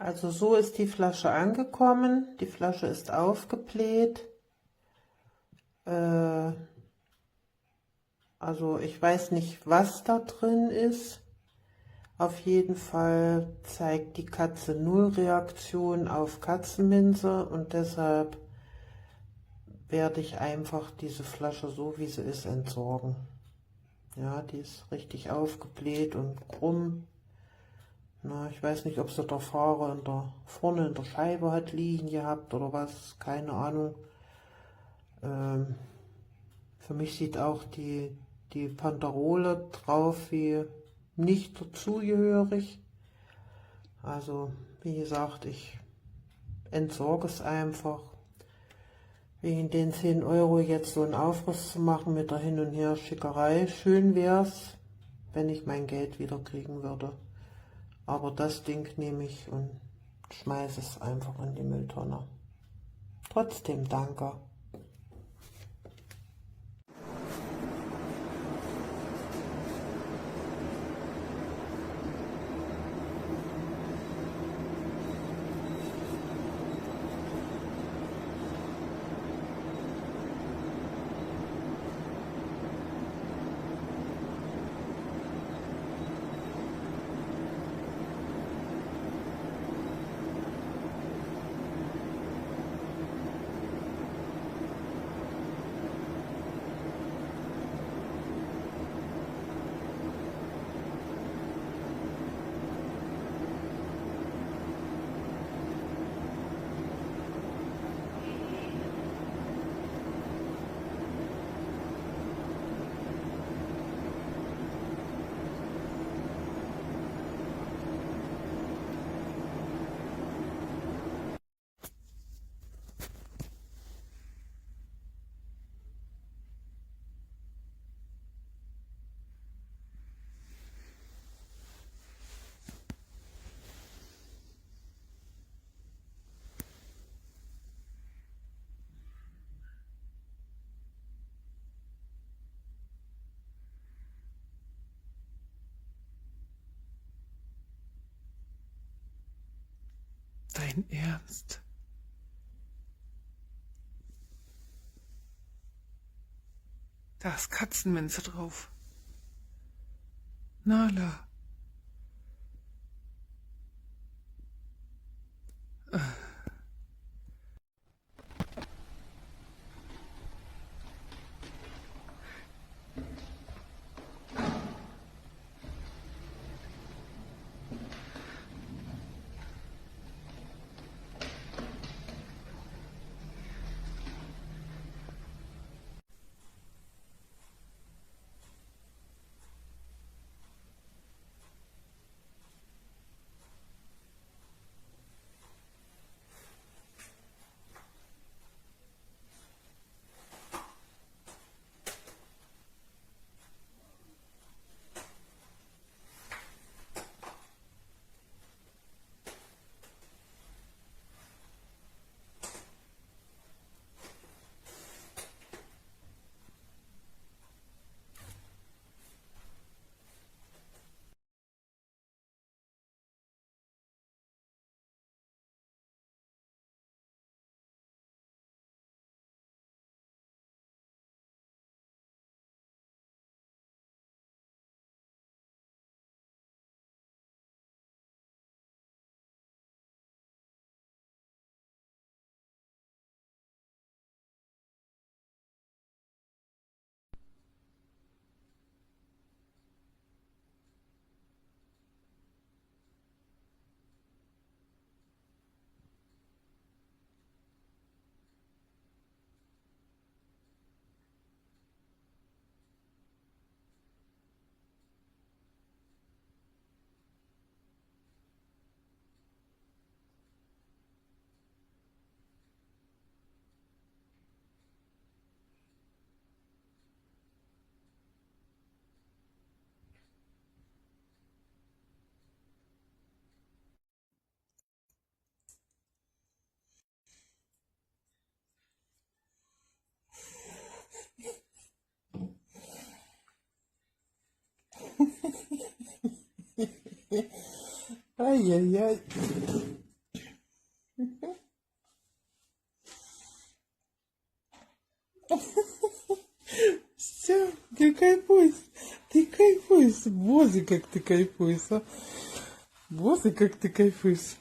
Also so ist die Flasche angekommen. Die Flasche ist aufgebläht. Also ich weiß nicht, was da drin ist. Auf jeden Fall zeigt die Katze null Reaktion auf Katzenminze und deshalb werde ich einfach diese Flasche so wie sie ist entsorgen. Ja, die ist richtig aufgebläht und krumm. Na, ich weiß nicht, ob sie der Fahrer vorne in der Scheibe hat liegen gehabt oder was, keine Ahnung. Für mich sieht auch die Banderole drauf wie nicht dazugehörig. Also, wie gesagt, ich entsorge es einfach. Wegen den 10 Euro jetzt so einen Aufriss zu machen mit der Hin- und Her-Schickerei. Schön wär's, wenn ich mein Geld wieder kriegen würde. Aber das Ding nehme ich und schmeiße es einfach in die Mülltonne. Trotzdem danke. Dein Ernst? Da ist Katzenminze drauf. Nala. Eieiei. Все, ты кайфуешь, боже, как ты кайфуешь, а? Боже, как ты кайфуешь.